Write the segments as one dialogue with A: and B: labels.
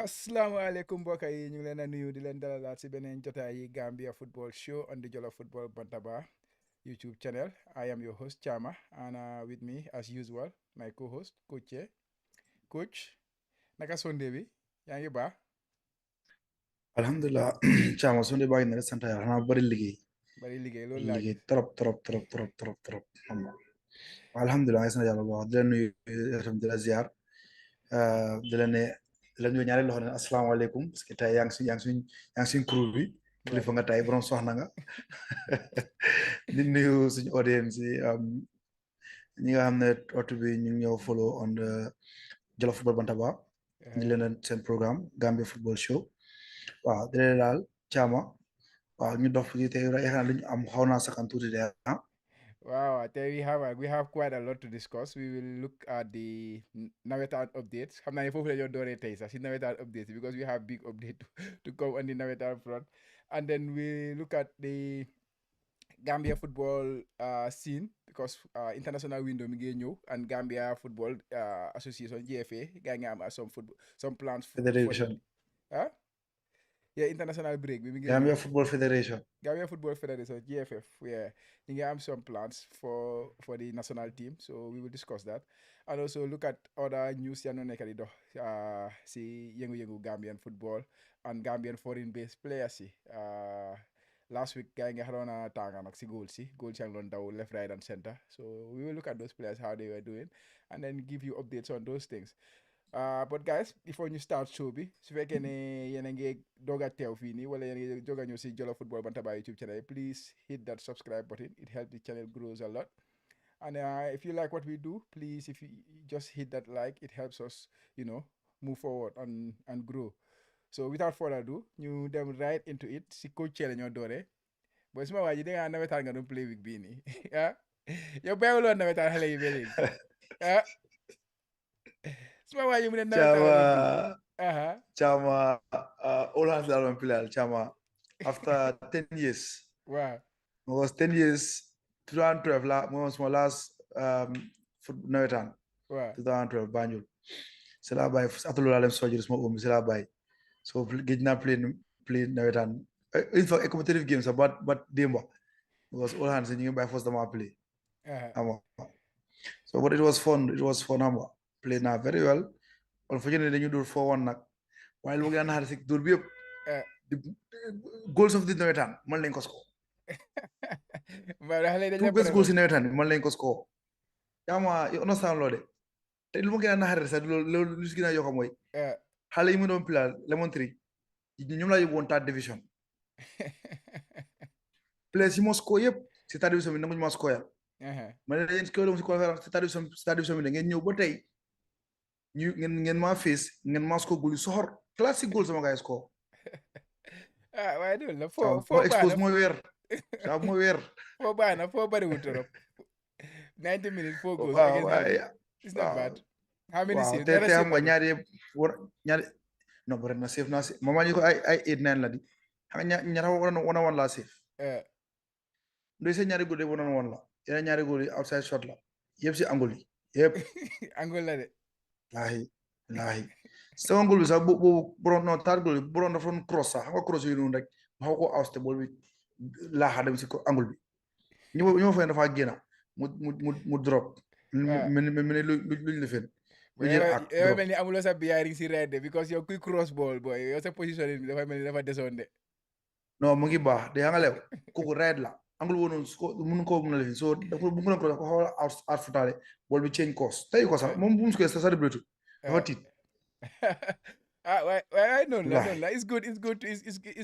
A: asalaamaaleykum mbokk yi ñu ngi leen a nuyu di leen dalalaat si beneen jotaay yi Gambia Football Show on the Jollof Football Bantaba YouTube channel. I am your host Chama and with me as usual my co-host Coach naka Sunday bi yaa ngi baax.
B: Alhamdulillah, Chama Sunday baa ngi ne sant yàlla xanaa bari liggéey
A: bari liggéey
B: bari
A: loolu laa
B: liggéey
A: gis.
B: trop xam nga alhamdulillah ay sant yàlla bu baax di la nuyu itam di la ziar di la ne di la nuyu ñaari loxo ne asalaamaaleykum parce que tey yaa ngi suñ crew bi
A: Right.
B: kilifa nga tey borom soxna nga di nuyu suñu audience yi ñi nga xam ne waxtu bi ñu ngi ñëw follow on the Jollof Football Bantaba ñu leen seen programme Gambia Football Show waaw di leen daal Chama waaw ñu dox fii tey yaakaar naa lu ñu am xaw naa sakan tuuti de ah.
A: Wow, there we have quite a lot to discuss. We will look at the Nawetan updates. xam naa ne foofu la ñoo dooree tey sax si Nawetan updates because we have big update to come on the Nawetan front, and then we look at the Gambia football scene because international window mi ngi ñëw and Gambia Football Association GFA gaa ngi am some plans for the
B: Federation
A: ah yeah international break bi mi ngi ñëw.
B: Gambia Football Federation.
A: Gambia Football Federation GFF, yeah, you have some plans for the national team, so we will discuss that, and also look at other news ya no nekk di dox si yëngu-yëngu Gambian football and Gambian foreign based players si last week gars yi nga xaroon a tànga nag si goal si yaa ngi doon daw left right and center, so we will look at those players how they were doing and then give you updates on those things. But guys, before you start show bi su fekkee ne yéen a ngi doog a teew fii nii wala yéen a ngi doog a ñëw si Jollof Football Bantaba YouTube channel, please hit that subscribe button. It helps the channel grows a lot. And if you like what we do, please, if you just hit that like, it helps us, move forward and grow. So without further ado, ñu dem right into it. Si coach la ñoo doore. Boy suma waa ji da ngaa nawetaan nga doon play week bii nii ah yow bàyyiwuloon nawetaan xale yi ba léegi ah suma waa ji mu ne nawetaan la doon play.
B: Chama all hands down on Pilal Chama after 10 years.
A: Wow.
B: It was 10 years 2012 was my last Nawetan.
A: Wow.
B: 2012 Banjul. C'est là bas after le lalem surgery c'est là bas. So get na play Nawetan. In fact a competitive games but demba. Because all hands and you by first time I play. So but it was fun. It was fun. Played now very well. Unfortunately, you do 4-1 nag while mu ngi naan xaar si dóor bi yëpp goals of the nawetaan man lañ ko score. Two best goals in nawetaan man lañ ko score. yaa ma you understand loolu de te lu ma gën a naxare sax loolu lu si gën a yokk mooy xale yi mu doon pilal Lemon Tree ñoom laa yóbbu woon third division players yi moo score yëpp si third division bi nanguñu ma score yàlla ma ne leen score si conférence si third division bi da ngeen ñëw ba tey ñu ngeen maa face ngeen maa score goal yu soxor classique goal sama gars yi score.
A: waaye loolu la foo
B: expose mooy weer saa mooy weer.
A: foo baax na foo bariwul trop 90 minutes 4 goals. It's not bad. How many saves?
B: te xam nga ñaari non bëri na save naa si mama ñu ko ay 8-9 la di xam nga ñaata one la save. ndoy seen ñaari góor yi one la yeneen ñaari góor yi outside shot la yëpp si angle yi yëpp.
A: angle la de.
B: laahi second goal bi sax boobu borom non third goal bi borom dafa doon cross sax xam nga cross yi noonu rek ma xaw ko awste bool bi laaxa dem si angle bi ñu ma fay dafa génn mu drop mel ni luñ la fen
A: yow mel ni amuloo sa bearing si red de because yow kuy cross ball boy yow sa position bi dafa mel ni dafa desoon de
B: non mu ngi baax de nga lew kooku red la angle woon mënu ko mën a lifin so dafa bu mën a cross ko xaw a out futale bool bi change course tey ko sax moom bu mu sukee sa celebrate dafa tiit.
A: Why noonu la it's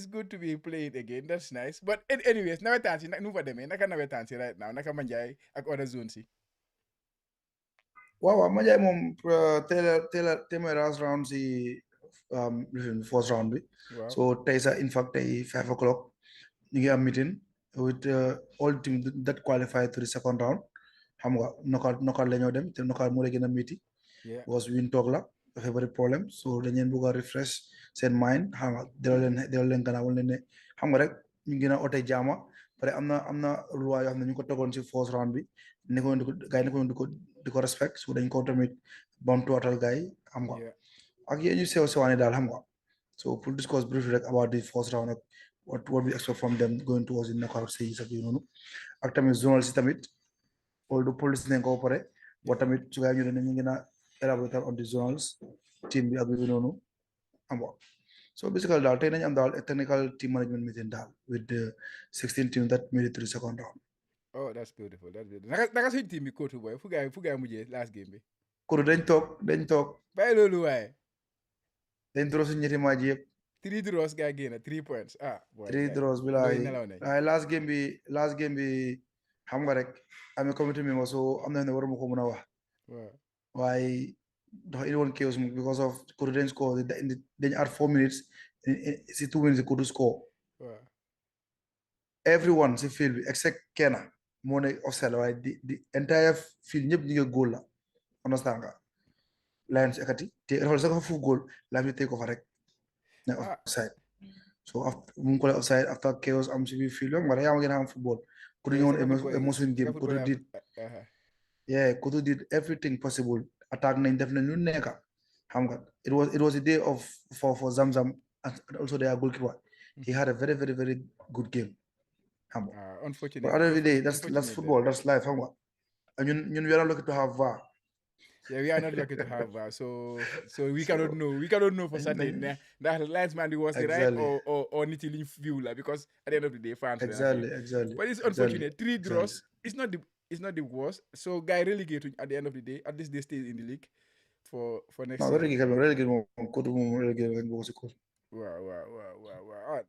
A: good to be played again, that's nice, but anyways nawetaan si nu fa demee naka nawetaan si right now naka Manjai ak other zone si.
B: waaw Manjai moom téeméer round si first round bi. So tey sax in fact tey 5 o'clock ñu ngi am meeting with all team that qualify to the second round xam nga knockout la ñoo dem te knockout moo la gën a métti because win toog la dafa bari problème so dañ leen bëgg a refresh seen mind xam nga delloo leen gannaaw wala ne xam nga rek ñu gën a ote jaama pare am na loi yoo xam ne ñu ko tegoon si first round bi ne ko gars yi ne ko di ko respect so dañ ko tamit bamtuwaatal gars yi xam nga ak yéen ñu sewaani daal xam nga. So pour discuss briefly about the first round, what we expect from them going towards the knockout stage ak yooyu noonu ak tamit zonal si tamit although police nañ ko pare but tamit su gaa ñu ne ñu ngi na elaborate on the zonals team bi ak yooyu noonu am nga. So basically daal tey nañ am daal a technical team management meeting daal with the 16 teams that made it to the second round.
A: Oh, that's beautiful. That's beautiful. Naka suñ team bi kóotu boy fu gaay mujjee last game bi.
B: Kodu dañ toog.
A: Bàyyi loolu waaye.
B: dañ draw suñu ñetti match yëpp.
A: 3 draws gaa génn 3 points boy.
B: 3 draws bi laay waaye last game bi xam nga rek amee community member so am na ne waruma ko mën a wax.
A: waaw
B: waaye dafa indi woon chaos because of Kodu dañ score dañ add 4 minutes si 2 minutes Kodu score.
A: waaw
B: everyone si field bi except kenn moo ne offside waaye di entire field ñëpp ñu ngi goal la understand nga Lions ekati te refal sax fa fu goal la mi tey ko fa rek ne offside so after mu ko offside after chaos am si field nga yaa ma gën a xam football Kodu ñëwoon emotion game Kodu did everything possible attack nañ def nañ lu nekk xam nga it was a day of for Zamzam and also their goalkeeper he had a very very very good game.
A: Unfortunately.
B: But at the end of the day, that's football, that's life. We are not lucky to have VAR.
A: Yeah, we are not lucky to have VAR. So we cannot know. We cannot know for certain that linesman was
B: exactly.
A: right or need to view because at the end of the day, fans.
B: Exactly.
A: But it's unfortunate. 3 draws. Exactly. It's not the worst. So guy relegated at the end of the day. At least they stay in the league for next year. Wow.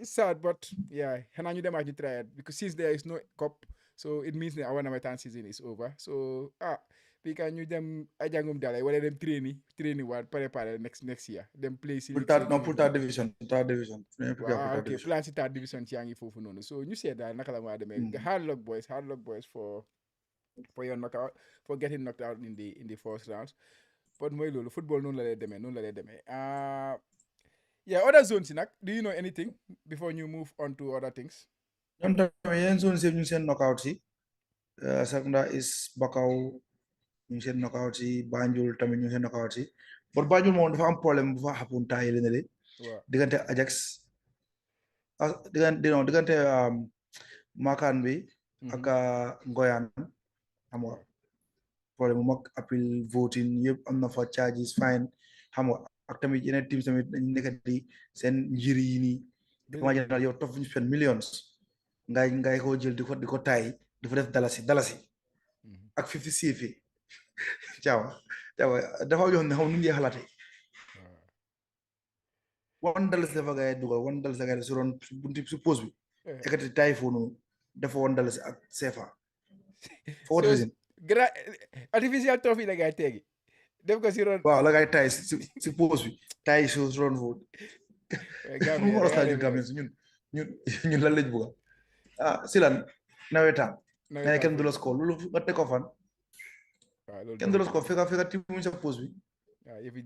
A: It's sad, but yeah, and you them actually try it because since there is no cup, so it means that our Namatan season is over. So because you them ajangum dala wala them training what prepare next year. Them play
B: put that division.
A: Okay, plan third division tiangi fofu nono. So you said that nakala mo ademe hard luck boys for your knockout for getting knocked out in the first round. But moy lolu football non la lay demé. Yeah, other zones, do you know anything before you move on to other things?
B: Zones you send knockout. Second is Bakau, you send knockout. Banjul, Tamin, you send knockout. But Banjul won't have a problem with happen tile in the day. They can take Ajax. They can Makanbe, Aka Goyan, Hamwa. Problem appeal voting, yep, I'm not for charges, fine. Hamwa. Ak tamit yeneen teams tamit dañ nekkati seen njëri yi nii imagine yow topp ñu spend millions ngay ko jël di ko taay di fa def dalasi ak 50 CFA caawa dafa jox ne xam nu ngeen xalaatee $1 dafa gay dugal $1 gay su doon bunti su pose bi ekkati taay foofu noonu dafa $1 ak CFA for what reason
A: artificial trophy la gay teegi def ko si ron
B: waaw la ngay tay si pause bi tay si ron foofu mu war a stade Gambia ñun lan lañ bëgg si lan nawetaan nga kenn du la score loolu nga teg ko fan kenn du la score fekka ti mu sa pause bi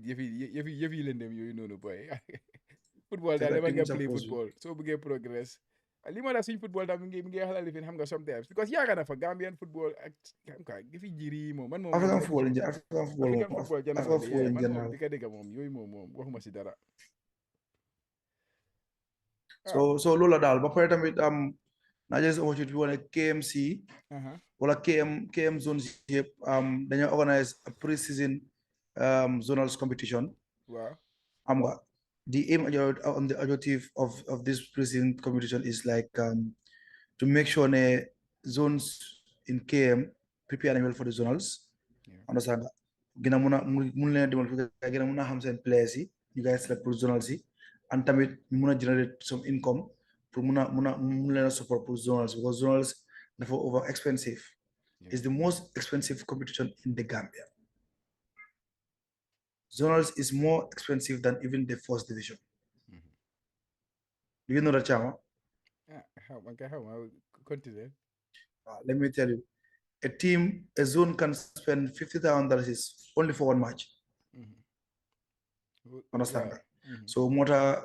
A: yëfi lëndëm yooyu noonu boy football daal dama nga play football soo bëggee progress li ma la suñ football daal mi ngi xalal lifin xam nga sometimes because yaaga na fa Gambian football ak xam nga yëfi jiri moom man moom
B: African football
A: man di ka dégg moom yooyu moom waxuma si dara
B: so loolu la daal ba pare tamit naa jël si opportunité bi wane KMC wala KM zones yëpp dañoo organise a pre-season zonals competition xam nga the aim on the objective of this pre-season competition is like to make sure ne zones in KM prepare well for the zonals understand nga gën a mun leen demal gën a mun a xam seen players yi you guys select pour zonals yi and tamit mun a generate some income pour mun leen a support pour zonals because zonals dafa over expensive it's the most expensive competition in the Gambia. Zonals is more expensive than even the first division. Do you know that, Chama?
A: Continue.
B: Let me tell you, a zone can spend $50,000 is only for one match. Understand? So, motor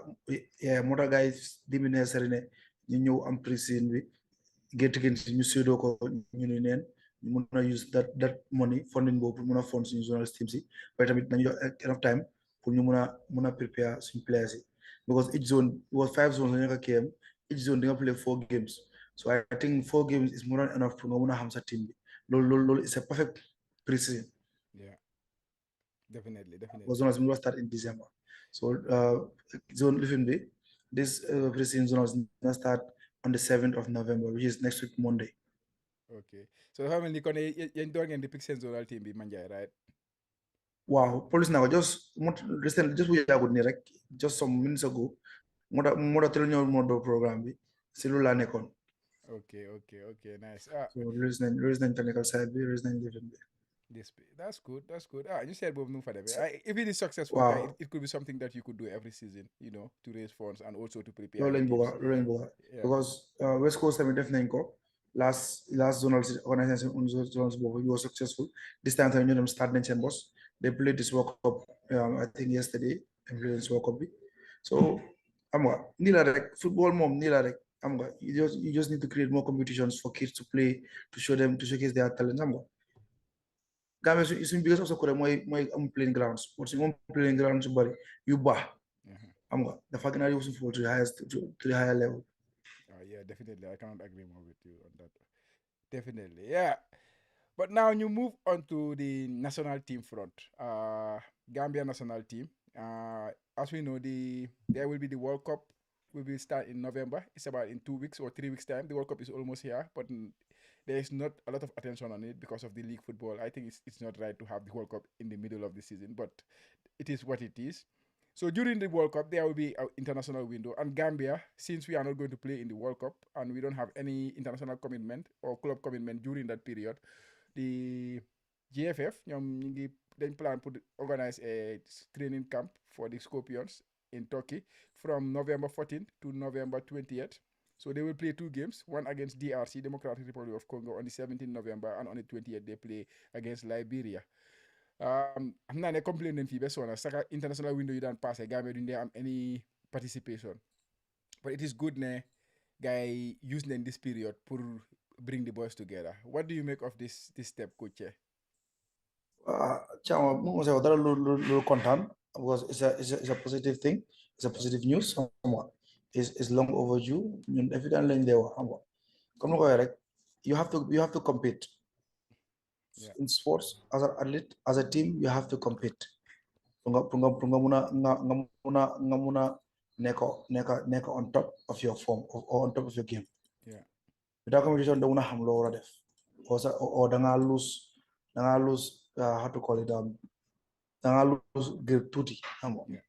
B: guys, dimine serine, you am pre-season get against new pseudo union. You use that money funding both funds in zonal teams. But enough time pour ñu mun a prepare suñ players yi because each zone was 5 zones la ñu came each zone di nga play 4 games so I think 4 games is more than enough pour nga mun a xam sa team bi loolu is a perfect pre-season.
A: Yeah, definitely,
B: Because
A: definitely.
B: zones will start in December. So zone living be this pre-season zone is gonna start on the 7th of November, which is next week Monday.
A: Okay. So how many kon yéen door ngeen di pick seen zonal team bi Manjai, right?
B: Wow, police now just we are good like just some minutes ago. More tell you more program bi. Cellular nekon.
A: Okay, okay, okay, nice.
B: So reason technical side be reason living be.
A: That's good. That's good. You said Bob for them. If it is successful, guy,
B: Wow.
A: it could be something that you could do every season, to raise funds and also to prepare the
B: Rolling
A: teams.
B: boga, rolling boga.
A: Yeah.
B: Because West Coast have definitely go. Last zonal organization on zones we were successful. This time them start nation boss. They played this World Cup I think yesterday and played this World Cup. So nila rek football mom nila rek you just need to create more competitions for kids to play to show them to showcase their talent. Gambia is biggest obstacle mooy am playing grounds. But si moom playing grounds yu bari yu baax dafa gën a yóbbu suñu football to the highest to the higher level.
A: Yeah, definitely. I cannot agree more with you on that. Definitely. Yeah. But now you move on to the national team front. Gambia national team. As we know, there will be the World Cup. Will start in November. It's about in 2 weeks or 3 weeks time. The World Cup is almost here, but there is not a lot of attention on it because of the league football. I think it's not right to have the World Cup in the middle of the season, but it is what it is. So during the World Cup, there will be an international window. And Gambia, since we are not going to play in the World Cup and we don't have any international commitment or club commitment during that period, the GFF, they plan to organize a training camp for the Scorpions in Turkey from November 14th to November 20th. So they will play 2 games, one against DRC, Democratic Republic of Congo, on the 17th November, and on the 20th they play against Liberia. I'm not complaining fii ba sona saka international window you daan passé Gambia duñ dee am any participation, but it is good ne guy use nañ this period pour bring the boys together. What do you make of this step, coach?
B: Chama mo say other little content because it's a positive thing. It's a positive news somewhat. Is long overdue. If you don't learn there, come on, you have to compete
A: Yeah,
B: in sports as an athlete as a team. You have to compete. Punga muna neko on top of your form or on top of your game.
A: yeah,
B: Without competition, don't have lower def. Or danga lose how to call it danga lose grade tutti.
A: yeah.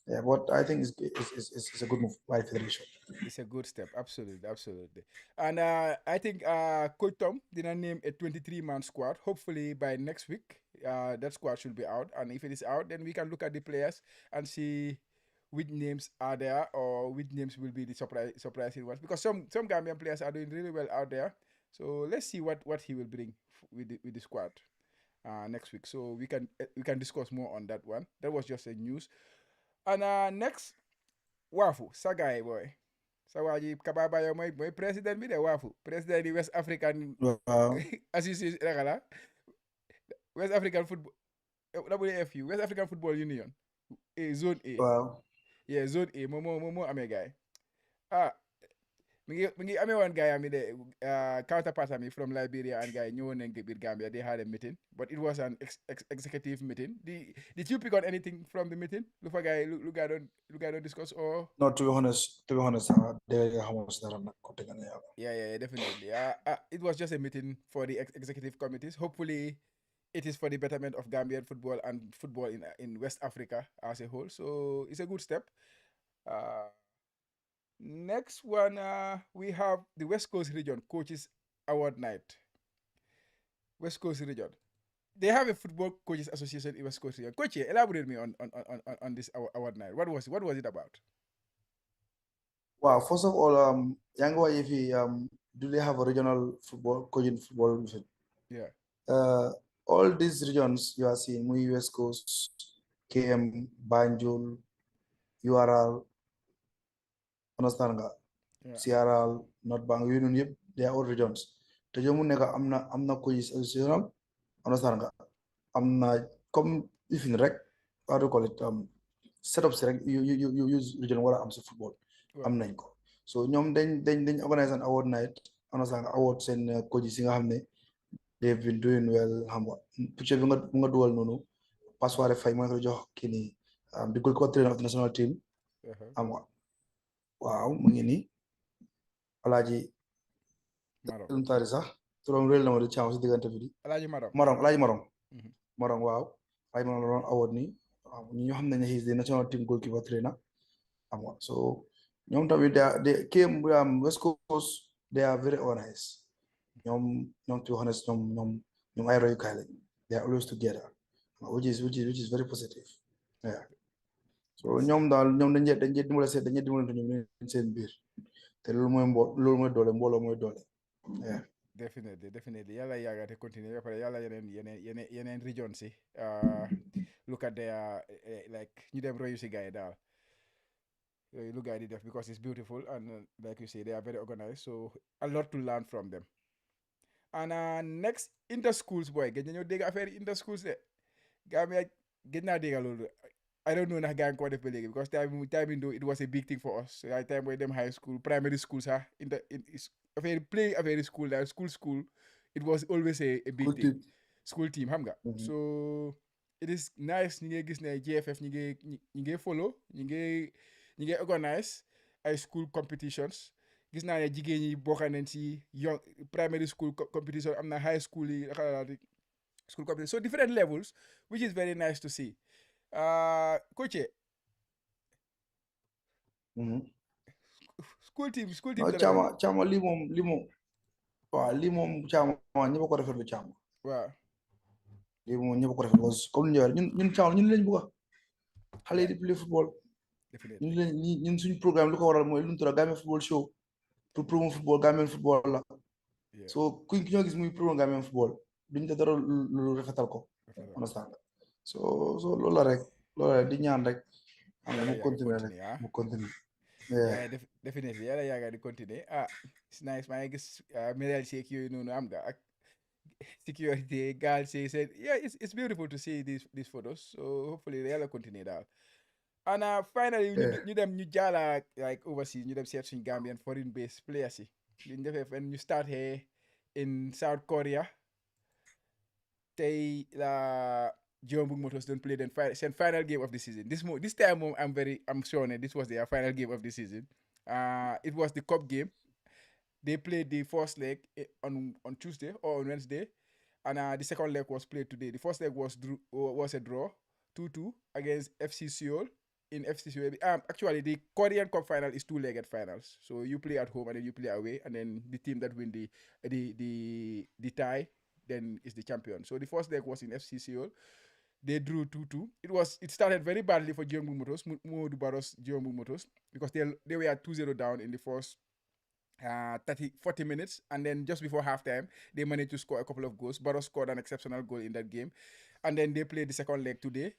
B: Yeah, but I think it's a good move by the federation.
A: It's a good step, absolutely, absolutely. And I think Coach Tom did not name a 23-man squad. Hopefully by next week, that squad should be out. And if it is out, then we can look at the players and see which names are there or which names will be the surprising ones. Because some Gambian players are doing really well out there. So let's see what he will bring with the squad next week. So we can discuss more on that one. That was just a news. And next, Wafu, Sagai boy. Sa waa ji Kababa yow mooy président bi de waafu président di West African Association la West African Football WAFU West African Football Union zone A.
B: Wow.
A: Yeah, zone A moo amee gaay ah mi ngi amee woon gaay ami de counterpart ami from Liberia and gaay ñëwoon nañ biir Gambia. They had a meeting, but it was an executive meeting. Did you pick on anything from the meeting lu fa gaay lu gaay doon discuss or?
B: No, to be honest, they how much that I'm not cutting on.
A: Yeah, definitely. It was just a meeting for the executive committees. Hopefully, it is for the betterment of Gambian football and football in West Africa as a whole. So it's a good step. Uh, Next one, we have the West Coast Region Coaches Award Night. West Coast Region. They have a football coaches association in West Coast Region. Coach, elaborate me on this award night. What was it about?
B: Wow, first of all, Yango if do they have a regional football coaching football division?
A: Yeah.
B: All these regions you are seeing, West Coast, KM, Banjul, URL, understand nga?
A: Yeah.
B: CRL, North Bank, they are all regions. Te jomu neka amna coaches association, understand nga? Amna comme ifin rek how to call it setup si rek you use region wala am si football am nañ ko so ñoom dañ organise an award night understand award seen coach yi nga xam ne they've been doing well xam nga picture bi nga dugal noonu Passoire Faye mooy ko jox kii nii the goalkeeper trainer of the national team xam nga waaw mu ngi nii alaaji lu taari sax turam réel na ma di caam si diggante bi di alaaji Marong waaw alaaji Marong la doon award nii waaw ñoo xam ne he is the national team goalkeeper trainer xam nga so ñoom tamit they came West Coast they are very organized ñoom to honest ñoom ay royukaay lañ they are always together which is very positive yeah so ñoom daal ñoom dañ dimbale ñoom seen biir te loolu mooy doole mbooloo mooy doole yeah
A: definitely yàlla yàgga te continuer ba pare yàlla yeneen region si look at their like ñu dem royu si gars yi daal yooyu lu gars yi di def because it's beautiful and like you say they are very organized so a lot to learn from them and next inter schools boy gëj nañoo dégg affaire yi inter schools de Gambia gëj naa dégg loolu I don't know ndax gars yi ko def ba léegi because time though it was a big thing for us ay time booy dem high school primary school sax affaire play affaire school daal school it was always a big thing school team xam nga so it is nice ñi ngay gis ne GFF ñi ngay follow ñi ngay organize ay school competitions gis naa ne jigéen ñi bokk nañ ci young primary school competition am na high school yi xalaat school competition so different levels which is very nice to see coach school team
B: caama lii moom waaw lii moom caama ñëpp ko rafetlu caama
A: waaw
B: lii moom ñëpp ko rafetlu comme ni ñun caama ñun lañ bëgg xale yi di play football ñun suñu programme lu ko waral mooy lu ñu tuddee Gambian football show pour promouvoir football Gambian football la so ku ñoo gis muy promouvoir Gambian football duñ te dara lu rafetal ko understand so loolu la rek di ñaan rek mu continuer
A: yeah definitely yàlla yàgga di continuer it's nice maa ngi gis médaille seek yooyu noonu am nga ak security gaal see said yeah it's beautiful to see these photos so hopefully yàlla continuer daal and finally ñu dem ñu jaala like overseas ñu dem seet suñ Gambian foreign based players yi ñu defee fen ñu start here in South Korea tey la Jeonbuk Motors don't play seen final game of the season this time moom I'm sure this was their final game of the season it was the cup game they played the first leg on Tuesday or on Wednesday and the second leg was played today the first leg was a draw 2-2 against FC Seoul in FC Seoul actually the Korean Cup final is two-legged finals so you play at home and then you play away and then the team that win the tie then is the champion so the first leg was in FC Seoul. They drew 2-2. It started very badly for Jeonbuk Motors, Modu Barrow's Jeonbuk Motors, because they were 2-0 down in the first 40 minutes, and then just before halftime, they managed to score a couple of goals. Barrow scored an exceptional goal in that game, and then they played the second leg today,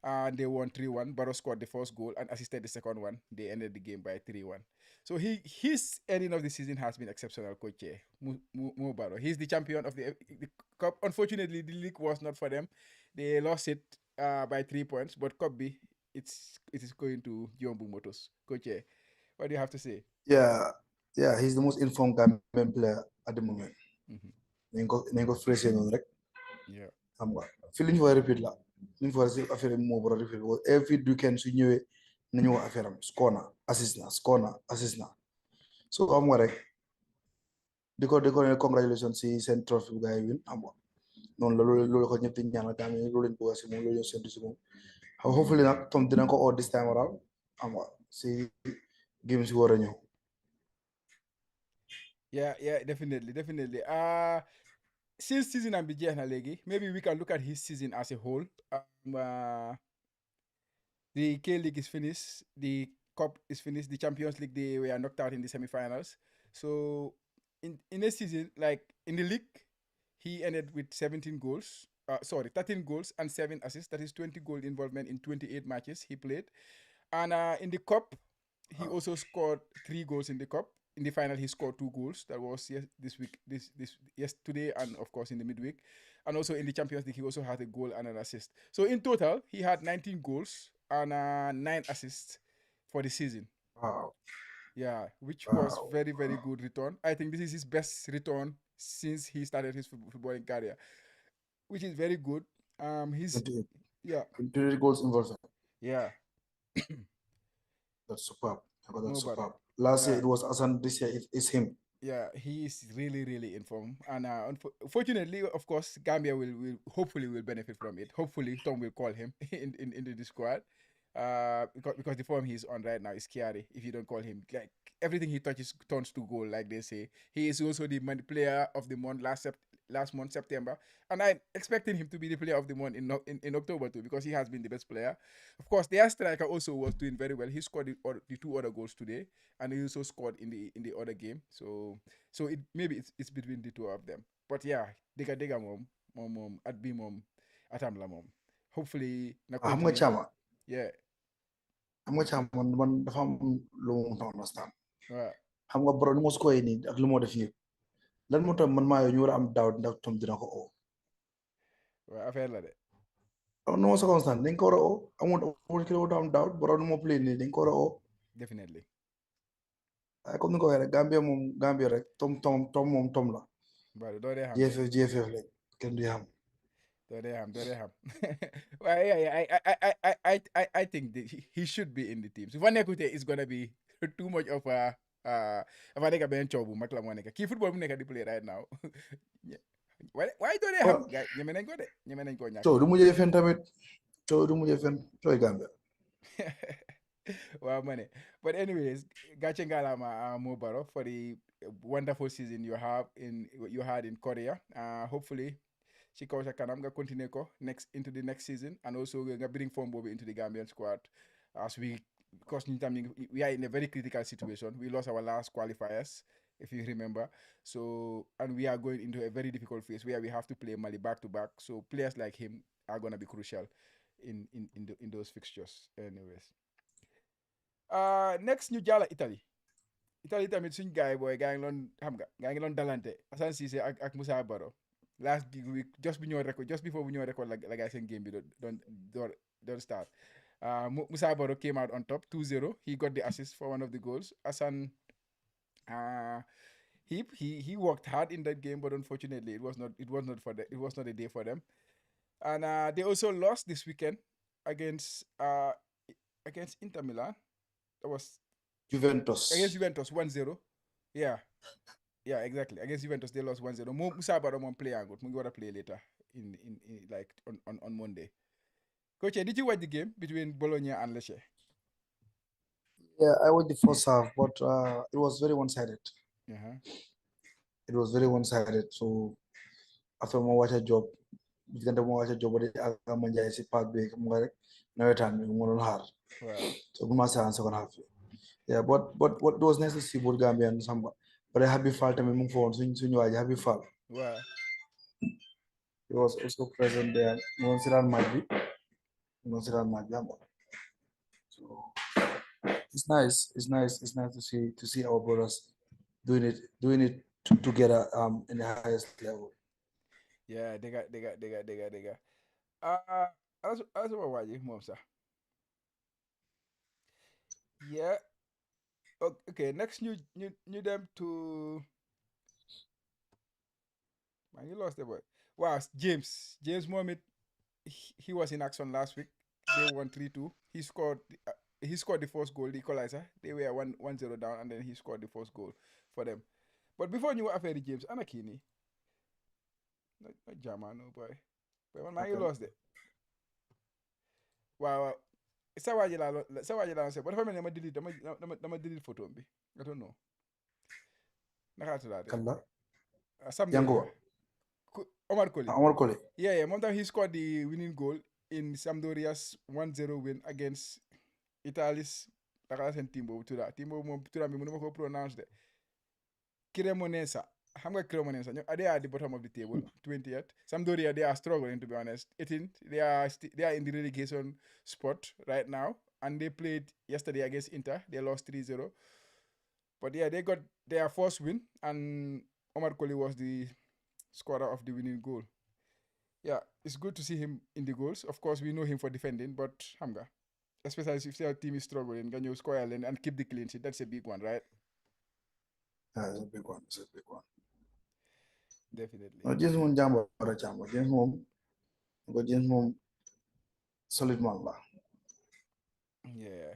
A: and they won 3-1. Barrow scored the first goal and assisted the second one. They ended the game by 3-1. So his ending of the season has been exceptional, Coach Mo Barrow. He's the champion of the cup. Unfortunately, the league was not for them. They lost it by 3 points, but Cup B, it is going to Jeonbuk Motors. Coach, what do you have to say?
B: Yeah, he's the most informed Gambian player at the moment. Nañ ko fresh noonu rek.
A: Yeah.
B: Xam nga fi li ñu war a repeat la. Li ñu war a si affaire bi moo war a repeat every weekend su ñëwee nañu wax affaire am score na assist na so xam nga rek di ko ne congratulations si seen trophy bu gars yi win xam nga noonu la loolu ko ñëpp di ñaanal tamit loolu lañ bëgg si moom loolu lañ séntu si moom hopefully nag Tom dina ko oo this time around xam nga si game si war a ñëw.
A: Yeah, definitely. Since season am bi jeex na léegi maybe we can look at his season as a whole. The K-League is finished, the Cup is finished, the Champions League they were knocked out in the semi-finals. So in a season, like in the league, he ended with 13 goals and 7 assists. That is 20 goal involvement in 28 matches he played. And in the Cup, he also scored 3 goals in the Cup. In the final, he scored 2 goals. That was today, and of course in the midweek. And also in the Champions League, he also had a goal and an assist. So in total, he had 19 goals and 9 assists for the season.
B: Wow.
A: Yeah, which was
B: Wow.
A: very, very good return. I think this is his best return since he started his footballing career, which is very good. He's
B: 28,
A: yeah,
B: 28 goals involved.
A: yeah,
B: That's superb. That's
A: Mobaro.
B: superb. Last year
A: Yeah,
B: it was Asan. This year it's him.
A: yeah, he is really, really in form. And unfortunately, of course, Gambia will hopefully will benefit from it. Hopefully, Tom will call him into the squad. Because the form he's on right now is scary. If you don't call him, like everything he touches turns to goal, like they say. He is also the player of the month last month September, and I'm expecting him to be the player of the month in October too, because he has been the best player. Of course, their striker also was doing very well. He scored the two other goals today, and he also scored in the other game. So it maybe it's between the two of them. But yeah, diga mom at be mom atam la mom. Hopefully na
B: Xam nga
A: continue.
B: Chama.
A: Yeah.
B: Xam nga Chama man dafa am lu mu understand.
A: Waaw.
B: Xam nga bro ni mo scorer nii ak lu moo def yëpp. Lan moo tax man maa yow ñu war a am doubt ndax Tom dina ko oo.
A: Waaw affaire la de.
B: No circumstance dañ ko war a oo. Amul ki la war a am doubt bro ni mo play nii dañ ko war a oo.
A: Definitely.
B: Waaye comme ni ko waxee rek Gambia moom Gambia rek Tom moom Tom la.
A: Bari doo dee xam de.
B: GFF rek kenn du xam.
A: Doo dee xam. Well, yeah, I think he should be in the team. So if Nekute is gonna be too much of a if I nekk benn coow bu mag la moo nekk kii football bu nekk di play right now. Why doo dee xam gars ñeme nañ ko de ñeme nañ koo ñàkk.
B: Coow du mujjee fen tamit. Coow du mujjee fen cooy Gambia.
A: Wow, money. But anyways, gache ngalama Mo Barrow for the wonderful season you had in Korea. Hopefully, ci kaw sa kanam nga continue ko into the next season, and also nga bring form boobu into the Gambian squad as because we are in a very critical situation. We lost our last qualifiers, if you remember. So, and we are going into a very difficult phase where we have to play Mali back to back. So players like him are gonna be crucial in those fixtures. Anyways. Next ñu jàlla Italie tamit suñ gaay booy gaa ngi loon xam nga gaa ngi loon dalante Assane Cissé ak Moussa Barrow last week just before bu ñoo record la gaay seen game bi don't start. Moussa Barrow came out on top 2-0. He got the assist for one of the goals. Assane he worked hard in that game, but unfortunately it was not a day for them. And they also lost this weekend against Inter Milan. That was
B: Juventus.
A: against Juventus 1-0. Yeah, exactly. Against Juventus they lost 1-0. Moussa Barrow won't play good. We gotta play later in like on Monday. Coach, did you watch the game between Bologna and Lecce?
B: Yeah, I watched the first half, but it was very one-sided. It was very one-sided. So after my watch a job, diggante mo watch a job di aga manjay si part bi mo rek nawetan bi mo don xaar. So bu ma sa second half. Yeah, but what was nice to see both Gambian some but Happy Fall tamit mu fon suñu waji Happy Fall.
A: Wow.
B: He was also present there. Mo siran match bi. So it's nice. It's nice to see our brothers doing it together in the highest level.
A: Yeah, they got. As what you mom sir. Yeah. Okay, next new them to man, you lost the boy. Wow, James Mohammed, he was in action last week. They won 3-2. He scored the first goal, the equalizer. They were 1-0 down, and then he scored the first goal for them. But before you were affair James, Anakini. Not Jama, no boy. But man, you lost it. Wow. Sa waji la say, but if I mean dama delete photo bi. I don't know. Naka to that.
B: Kalla.
A: Sampdoria. Omar
B: Koli.
A: Yeah. Montag he scored the winning goal in Sampdoria's 1-0 win against Italy's team to that. Team to that, I can pronounce it. Cremonese. Cremonese. They are at the bottom of the table, 20th. Sampdoria, they are struggling, to be honest. 18th. They are in the relegation spot right now, and they played yesterday against Inter. They lost 3-0. But yeah, they got their first win, and Omar Koli was the scorer of the winning goal. Yeah, it's good to see him in the goals. Of course, we know him for defending, but xam nga, especially if your team is struggling, can you score and keep the clean sheet? That's a big one, right?
B: Yeah, it's a big one. It's a big one.
A: Definitely.
B: No, James moom jàmbaar a jàmbaar James moom solid man la.
A: Yeah.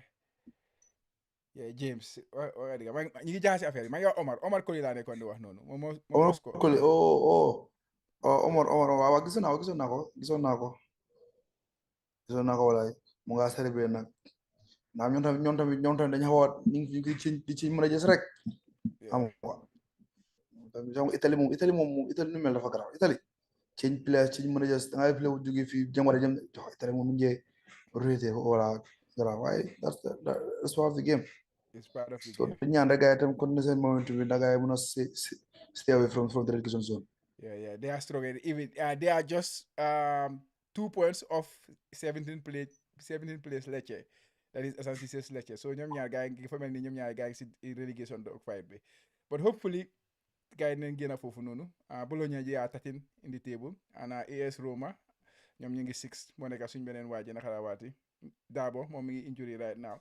A: Yeah, James. Wa dëgg ñu ngi jaxase affaire yi maa ngi wax Omar Colley laa nekkoon di wax noonu moom moo
B: Omar
A: score.
B: Colley Omar waaw gisoon naa ko walaay mu nga célébré nag ndax ñoom tamit dañu xaw a ñu ngi ci mën a gis rek xam
A: Yeah,
B: nga Italie nu mel dafa garaaw Italie change place change mën a gis da ngay play wu jóge fii jëmale jëm Italie moom mu ngi roté wala garaaw waaye that's part of the game.
A: it's part of the
B: So
A: game.
B: ñaan rek gars yi tam continuer seen momentum bi da gars yi mën a stay away from the relegation zone.
A: Yeah. They are struggling. Even they are just 2 points off 17 place Lecce. That is San Francisco Lecce. So ñoom ñaar gars yi fa mel ni ñoom ñaar gars yi si relegation dog fight bi. But hopefully gars yi nañ génn foofu noonu. Bologna ji are 13 in the table. And AS Roma ñoom ñu ngi 6 moo nekk suñ beneen waa ji naka la waati. Dabo moom mi ngi injury right now.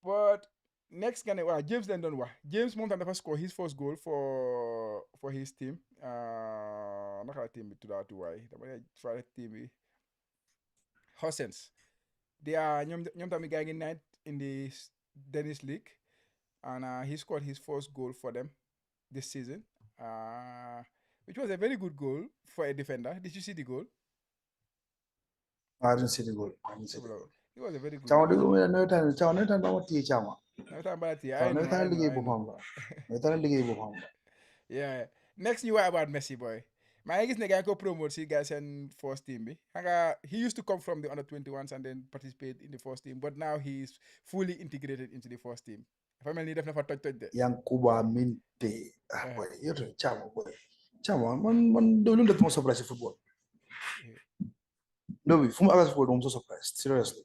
A: But next nga ne waaw James lañ doon wax James moom tam dafa score his first goal for his team naka la team bi tuddaatu waay dama ne fàtte team bi Horsens they are ñoom tamit gars ngi ninth in the Danish league and he scored his first goal for them this season which was a very good goal for a defender. Did you see the goal?
B: I didn't see the goal.
A: It was a very good
B: Chama
A: goal.
B: dégg nga nawetaan ba ma téye Chama.
A: Nawetaan balati I
B: Chama
A: know
B: nawetaan liggéey boppam la. Nawetaan liggéey boppam la.
A: Yeah. Next you were about Messi boy. My gis ne guy ko promote si guys and first team bi. He used to come from the under 21s and then participate in the first team, but now he's fully integrated into the first team. Dafa mel ni def na fa toj de.
B: Yankuba Minte. Boy, yow tamit Chama boy. Chama man loolu def ma surprise si football. No, fu mu àgg si football moom so surprised seriously.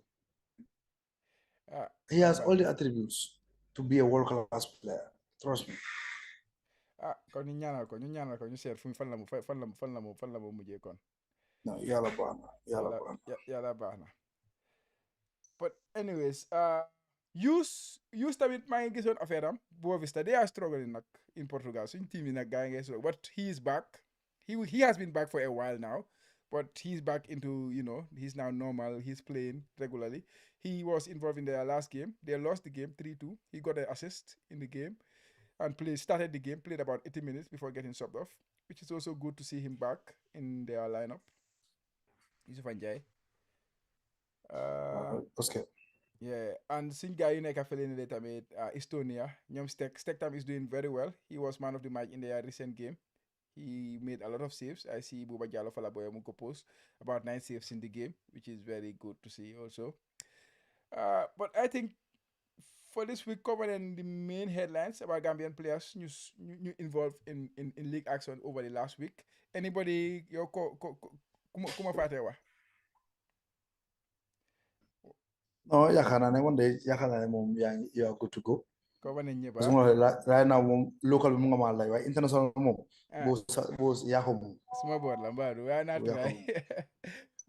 B: He has all the attributes to be a world class player. Trust me.
A: Kon ñu ñaanal ko ñu seet fu fan la mu mujjee kon.
B: No, yàlla baax na
A: yàlla baax na. But anyways, use tamit maa ngi gisoon affaire am Boa Vista they are struggling nag in Portugal suñ team yi nag gaa ngi struggle but he is back. He has been back for a while now, but he's back into, he's now normal. He's playing regularly. He was involved in their last game. They lost the game 3-2. He got an assist in the game and started the game, played about 80 minutes before getting subbed off, which is also good to see him back in their lineup. Yusuf Njai.
B: Okay.
A: Yeah, and suñ gars yu nekk fële ne tamit Estonia ñoom Stektam is doing very well. He was man of the match in their recent game. He made a lot of saves. I see Buba Jallo Falaboya Muko post about 9 saves in the game, which is very good to see also. But I think for this week, covering the main headlines about Gambian players new involved in league action over the last week. Anybody, kuma fate wa?
B: No, yaakaar naa ne man de yaakaar naa ne moom you are good to go.
A: Cover nañ ñëpp
B: parce que right now moom local bi mu nga maa lay waaye international moom. boo yaa ko moom.
A: Suma boor la mbaadu waaye naa try.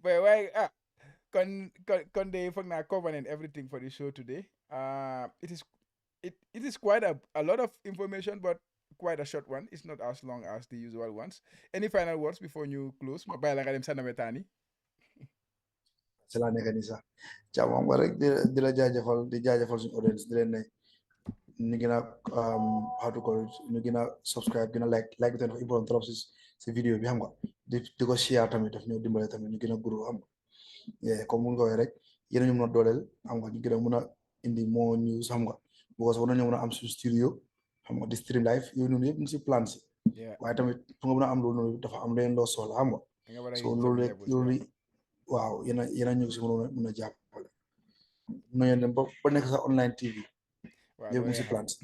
A: But waaye kon de foog naa cover nañ everything for the show today. It is quite a lot of information, but quite a short one. It's not as long as the usual ones. Any final words before you close? Ma bàyyi la nga dem sa nawetaani.
B: ci laa nekk nii sax jàmm nga rek di la jaajëfal suñu audience di leen ne ñu gën a how to call it ñu gën a subscribe gën a like bi tamit dafa important trop si vidéo bi xam nga di ko share tamit daf ñoo dimbale tamit ñu gën a grow xam nga comme mun nga waxee rek yéen ñu mën a dooleel xam nga ñu gën a mën a indi more news xam nga because war nañu mën a am suñu studio xam nga di stream live yooyu noonu yëpp ñu si plan si waaye tamit fu nga mën a am loolu noonu dafa am leen loo soxla xam nga so loolu rek loolu waaw yéen a ñu si mën a jàppale mën nañu dem ba nekk sax online TV yëpp mu si plan si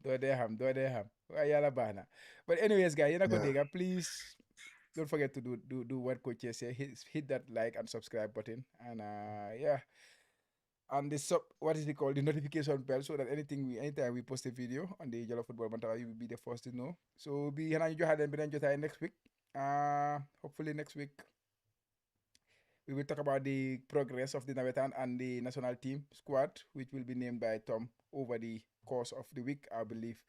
A: doo dee xam waaye yàlla baax na but anyways guys yéen a ko dégga please don't forget to do what Coach say. Hit that like and subscribe button, and and what is it called, the notification bell, so that anytime we post a video on the Jollof Football Bantaba, you will be the first to know. So be hana ñu joxaat leen beneen jotaay next week Hopefully next week we will talk about the progress of the Navetan and the national team squad, which will be named by Tom over the course of the week, I believe.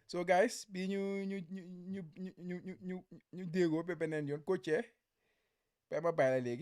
A: So guys, bi ñu déggoo ba beneen yoon coach ba ma bàyyi la léegi